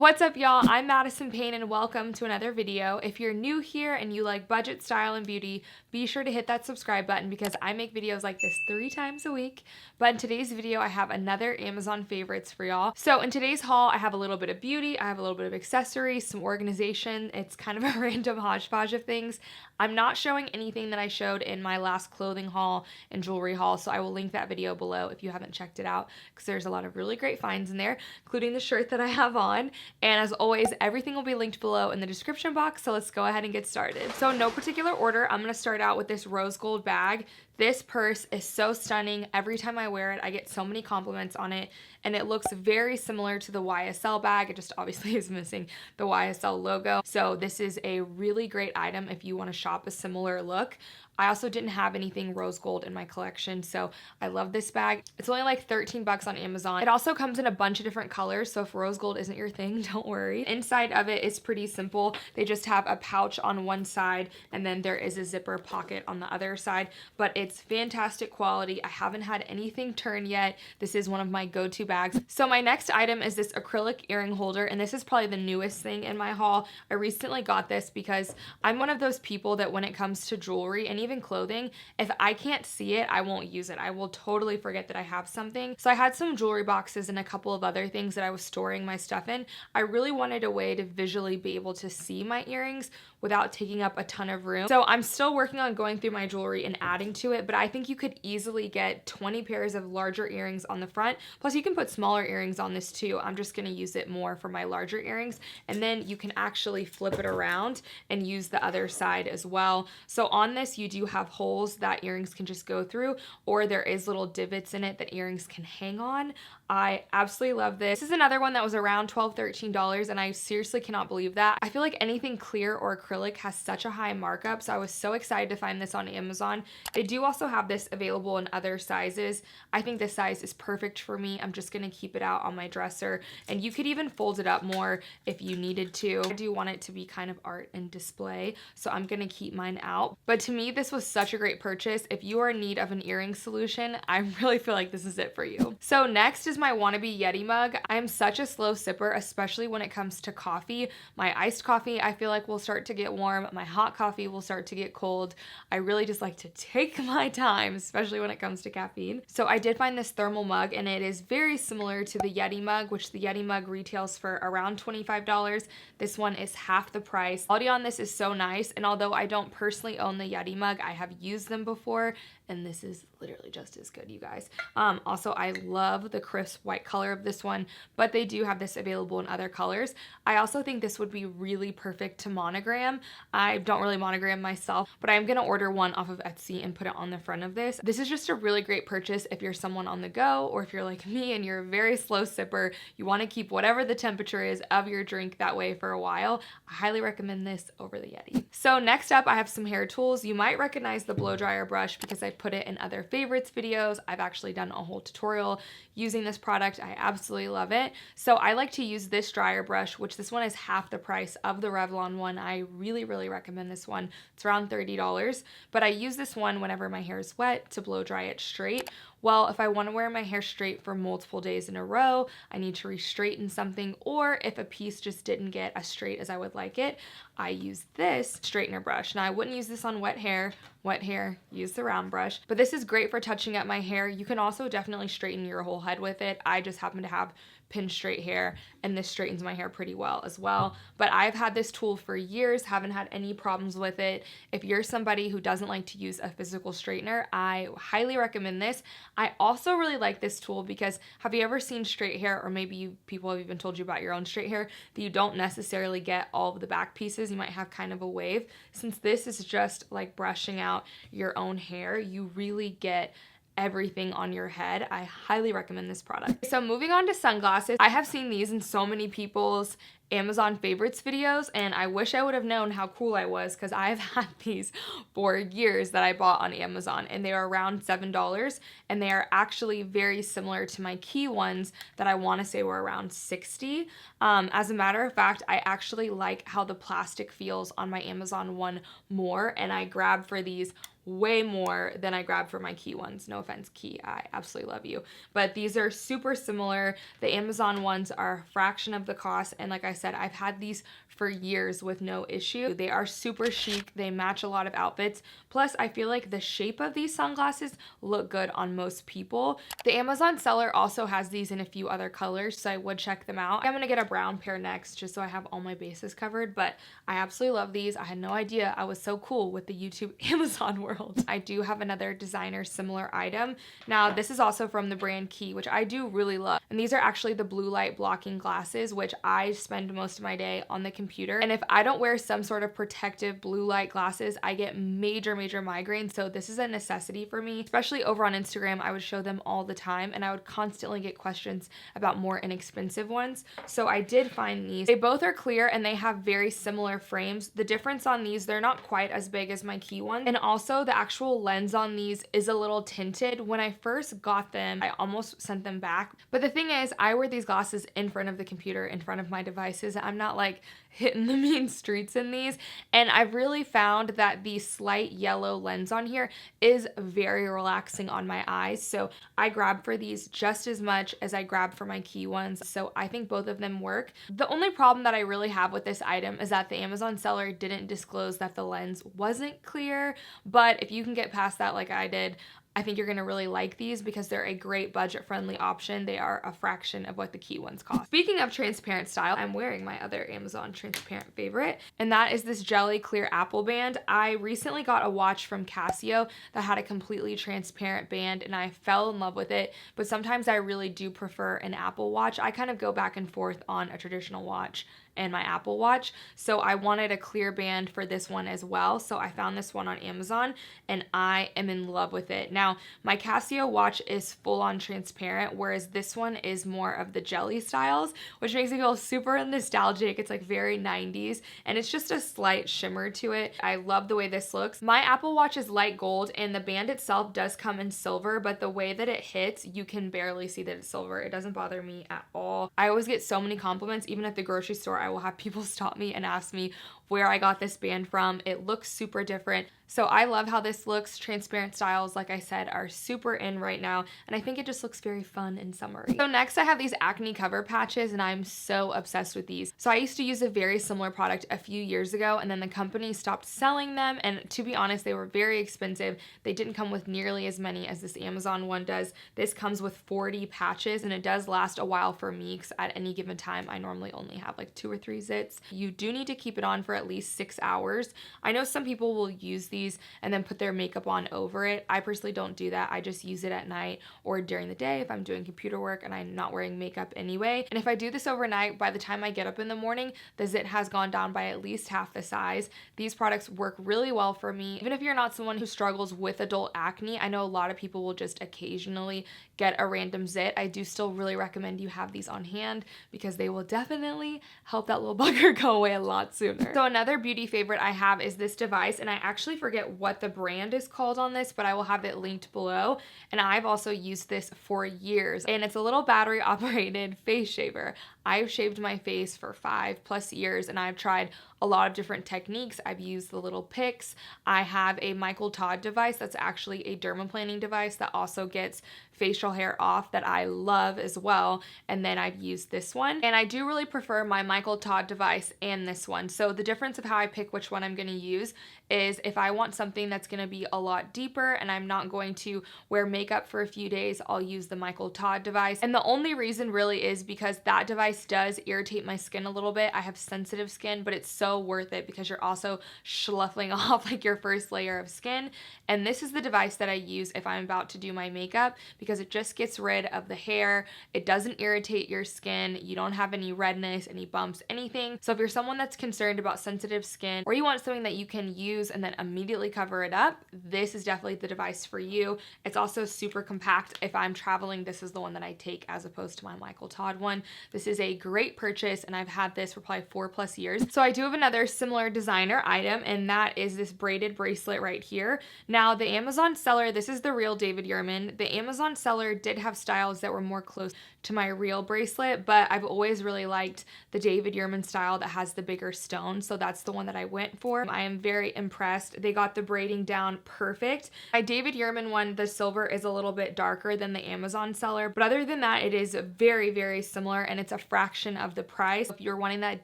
What's up, y'all? I'm Madison Payne and welcome to another video. If you're new here and you like budget, style, and beauty, be sure to hit that subscribe button because I make videos like this 3 times a week. But in today's video, I have another Amazon favorites for y'all. So in today's haul, I have a little bit of beauty, I have a little bit of accessories, some organization. It's kind of a random hodgepodge of things. I'm not showing anything that I showed in my last clothing haul and jewelry haul, so I will link that video below if you haven't checked it out because there's a lot of really great finds in there, including the shirt that I have on. And as always, everything will be linked below in the description box, so let's go ahead and get started. So in no particular order, I'm going to start out with this rose gold bag. This purse is so stunning. Every time I wear it, I get so many compliments on it, and it looks very similar to the YSL bag. It just obviously is missing the YSL logo. So this is a really great item if you want to shop a similar look. I also didn't have anything rose gold in my collection, so I love this bag. It's only like 13 bucks on Amazon. It also comes in a bunch of different colors, so if rose gold isn't your thing, don't worry. Inside of it is pretty simple. They just have a pouch on one side, and then there is a zipper pocket on the other side, but it's fantastic quality. I haven't had anything turn yet. This is one of my go-to bags. So my next item is this acrylic earring holder, and this is probably the newest thing in my haul. I recently got this because I'm one of those people that when it comes to jewelry and even clothing, if I can't see it, I won't use it. I will totally forget that I have something. So I had some jewelry boxes and a couple of other things that I was storing my stuff in. I really wanted a way to visually be able to see my earrings without taking up a ton of room. So I'm still working on going through my jewelry and adding to it, but I think you could easily get 20 pairs of larger earrings on the front. Plus you can put smaller earrings on this too. I'm just gonna use it more for my larger earrings, and then you can actually flip it around and use the other side as well. So on this, you do have holes that earrings can just go through, or there is little divots in it that earrings can hang on. I absolutely love this. This is another one that was around $12, $13, and I seriously cannot believe that. I feel like anything clear or acrylic has such a high markup, so I was so excited to find this on Amazon. They do also have this available in other sizes. I think this size is perfect for me. I'm just gonna keep it out on my dresser, and you could even fold it up more if you needed to. I do want it to be kind of art and display, so I'm gonna keep mine out. But to me, this was such a great purchase. If you are in need of an earring solution, I really feel like this is it for you. So next is my wannabe Yeti mug. I am such a slow sipper, especially when it comes to coffee. My iced coffee, I feel like will start to get warm. My hot coffee will start to get cold. I really just like to take my time, especially when it comes to caffeine. So I did find this thermal mug, and it is very similar to the Yeti mug, which the Yeti mug retails for around $25. This one is half the price. Quality on this is so nice, and although I don't personally own the Yeti mug, I have used them before, and this is literally just as good, you guys. Also, I love the crisp white color of this one, but they do have this available in other colors. I also think this would be really perfect to monogram. I don't really monogram myself, but I'm gonna order one off of Etsy and put it on the front of this. This is just a really great purchase if you're someone on the go, or if you're like me and you're a very slow sipper, you wanna keep whatever the temperature is of your drink that way for a while. I highly recommend this over the Yeti. So next up, I have some hair tools. You might recognize the blow dryer brush because I put it in other favorites videos. I've actually done a whole tutorial using this product. I absolutely love it. So I like to use this dryer brush, which this one is half the price of the Revlon one. I really recommend this one. It's around $30, but I use this one whenever my hair is wet to blow dry it straight. Well, if I want to wear my hair straight for multiple days in a row, I need to re-straighten something, or if a piece just didn't get as straight as I would like it, I use this straightener brush. Now, I wouldn't use this on wet hair. Wet hair, use the round brush. But this is great for touching up my hair. You can also definitely straighten your whole head with it. I just happen to have pin straight hair, and this straightens my hair pretty well as well. But I've had this tool for years, haven't had any problems with it. If you're somebody who doesn't like to use a physical straightener, I highly recommend this. I also really like this tool because have you ever seen straight hair, or maybe people have even told you about your own straight hair, that you don't necessarily get all of the back pieces? You might have kind of a wave. Since this is just like brushing out your own hair, you really get everything on your head. I highly recommend this product. So moving on to sunglasses, I have seen these in so many people's Amazon favorites videos, and I wish I would have known how cool I was because I've had these for years that I bought on Amazon, and they are around $7, and they are actually very similar to my Quay ones that I want to say were around $60. As a matter of fact, I actually like how the plastic feels on my Amazon one more, and I grabbed for these way more than I grabbed for my Quay ones. No offense, Quay, I absolutely love you. But these are super similar. The Amazon ones are a fraction of the cost, and like I said, I've had these for years with no issue. They are super chic. They match a lot of outfits. Plus, I feel like the shape of these sunglasses look good on most people. The Amazon seller also has these in a few other colors, so I would check them out. I'm gonna get a brown pair next just so I have all my bases covered, but I absolutely love these. I had no idea I was so cool with the YouTube Amazon world. I do have another designer similar item. Now, this is also from the brand Quay, which I do really love. And these are actually the blue light blocking glasses, which I spend most of my day on the computer. And if I don't wear some sort of protective blue light glasses, I get major migraines. So this is a necessity for me, especially over on Instagram. I would show them all the time and I would constantly get questions about more inexpensive ones. So I did find these. They both are clear and they have very similar frames. The difference on these, they're not quite as big as my Quay one. And also the actual lens on these is a little tinted. When I first got them, I almost sent them back. But the thing is, I wear these glasses in front of the computer, in front of my devices. I'm not like hitting the mean streets in these. And I've really found that the slight yellow lens on here is very relaxing on my eyes. So I grab for these just as much as I grab for my Quay ones. So I think both of them work. The only problem that I really have with this item is that the Amazon seller didn't disclose that the lens wasn't clear. But if you can get past that like I did, I think you're gonna really like these because they're a great budget-friendly option. They are a fraction of what the Quay ones cost. Speaking of transparent style, I'm wearing my other Amazon transparent favorite, and that is this jelly clear apple band. I recently got a watch from Casio that had a completely transparent band, and I fell in love with it, but sometimes I really do prefer an Apple Watch. I kind of go back and forth on a traditional watch and my Apple Watch. So I wanted a clear band for this one as well. So I found this one on Amazon and I am in love with it. Now, my Casio watch is full on transparent, whereas this one is more of the jelly styles, which makes me feel super nostalgic. It's like very 90s and it's just a slight shimmer to it. I love the way this looks. My Apple Watch is light gold and the band itself does come in silver, but the way that it hits, you can barely see that it's silver. It doesn't bother me at all. I always get so many compliments, even at the grocery store. I will have people stop me and ask me where I got this band from. It looks super different. So I love how this looks. Transparent styles, like I said, are super in right now, and I think it just looks very fun and summery. So next I have these acne cover patches, and I'm so obsessed with these. So I used to use a very similar product a few years ago, and then the company stopped selling them, and to be honest, they were very expensive. They didn't come with nearly as many as this Amazon one does. This comes with 40 patches, and it does last a while for me, because at any given time, I normally only have like 2 or 3 zits. You do need to keep it on for at least 6 hours. I know some people will use these and then put their makeup on over it. I personally don't do that. I just use it at night or during the day if I'm doing computer work and I'm not wearing makeup anyway. And if I do this overnight, by the time I get up in the morning, the zit has gone down by at least half the size. These products work really well for me. Even if you're not someone who struggles with adult acne, I know a lot of people will just occasionally get a random zit. I do still really recommend you have these on hand because they will definitely help that little bugger go away a lot sooner. So another beauty favorite I have is this device, and I actually forget what the brand is called on this, but I will have it linked below. And I've also used this for years, and it's a little battery operated face shaver. I've shaved my face for 5+ years and I've tried a lot of different techniques. I've used the little picks. I have a Michael Todd device that's actually a dermaplanning device that also gets facial hair off that I love as well. And then I've used this one. And I do really prefer my Michael Todd device and this one. So the difference of how I pick which one I'm gonna use is if I want something that's gonna be a lot deeper and I'm not going to wear makeup for a few days, I'll use the Michael Todd device. And the only reason really is because that device does irritate my skin a little bit. I have sensitive skin, but it's so worth it because you're also sloughing off like your first layer of skin. And this is the device that I use if I'm about to do my makeup because it just gets rid of the hair. It doesn't irritate your skin. You don't have any redness, any bumps, anything. So if you're someone that's concerned about sensitive skin or you want something that you can use and then immediately cover it up, this is definitely the device for you. It's also super compact. If I'm traveling, this is the one that I take as opposed to my Michael Todd one. This is a great purchase, and I've had this for probably 4+ years. So I do have another similar designer item, and that is this braided bracelet right here. Now the Amazon seller, this is the real David Yurman. The Amazon seller did have styles that were more close to my real bracelet, but I've always really liked the David Yurman style that has the bigger stone, so that's the one that I went for. I am very impressed. They got the braiding down perfect. My David Yurman one, the silver is a little bit darker than the Amazon seller, but other than that, it is very, very similar, and it's a fraction of the price. If you're wanting that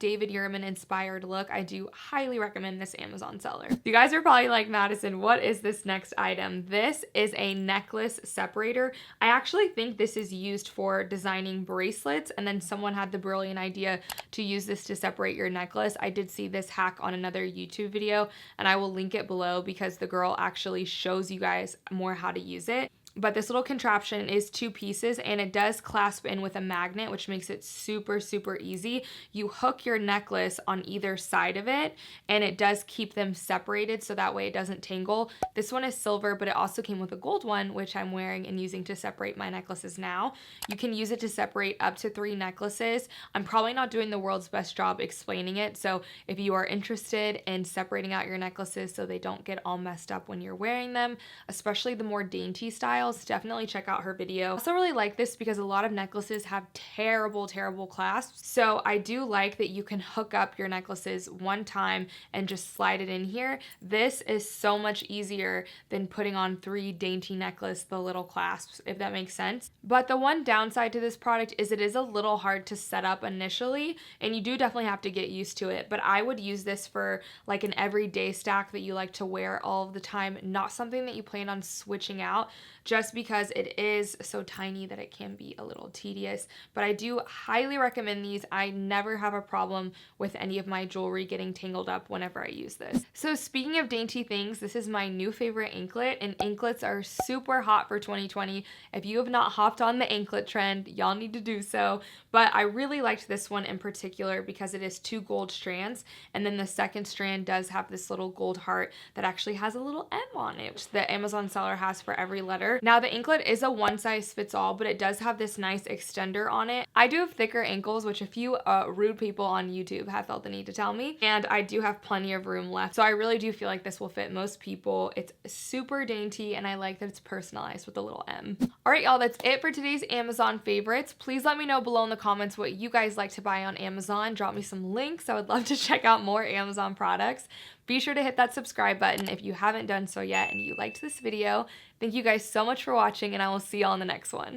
David Yurman inspired look, I do highly recommend this Amazon seller. You guys are probably like, Madison, what is this next item? This is a necklace separator. I actually think this is used for designing bracelets, and then someone had the brilliant idea to use this to separate your necklace. I did see this hack on another YouTube video, and I will link it below because the girl actually shows you guys more how to use it. But this little contraption is 2 pieces, and it does clasp in with a magnet, which makes it super, super easy. You hook your necklace on either side of it, and it does keep them separated so that way it doesn't tangle. This one is silver, but it also came with a gold one, which I'm wearing and using to separate my necklaces now. You can use it to separate up to 3 necklaces. I'm probably not doing the world's best job explaining it, so if you are interested in separating out your necklaces so they don't get all messed up when you're wearing them, especially the more dainty styles, definitely check out her video. I also really like this because a lot of necklaces have terrible clasps. So I do like that you can hook up your necklaces one time and just slide it in here. This is so much easier than putting on 3 dainty necklace, the little clasps, if that makes sense. But the one downside to this product is it is a little hard to set up initially, and you do definitely have to get used to it. But I would use this for like an everyday stack that you like to wear all of the time, not something that you plan on switching out, just because it is so tiny that it can be a little tedious. But I do highly recommend these. I never have a problem with any of my jewelry getting tangled up whenever I use this. So speaking of dainty things, this is my new favorite anklet, and anklets are super hot for 2020. If you have not hopped on the anklet trend, y'all need to do so. But I really liked this one in particular because it is 2 gold strands, and then the second strand does have this little gold heart that actually has a little M on it, which the Amazon seller has for every letter. Now the anklet is a one size fits all, but it does have this nice extender on it. I do have thicker ankles, which a few rude people on YouTube have felt the need to tell me, and I do have plenty of room left. So I really do feel like this will fit most people. It's super dainty, and I like that it's personalized with a little M. All right, y'all, that's it for today's Amazon favorites. Please let me know below in the comments what you guys like to buy on Amazon. Drop me some links. I would love to check out more Amazon products. Be sure to hit that subscribe button if you haven't done so yet and you liked this video. Thank you guys so much for watching, and I will see y'all in the next one.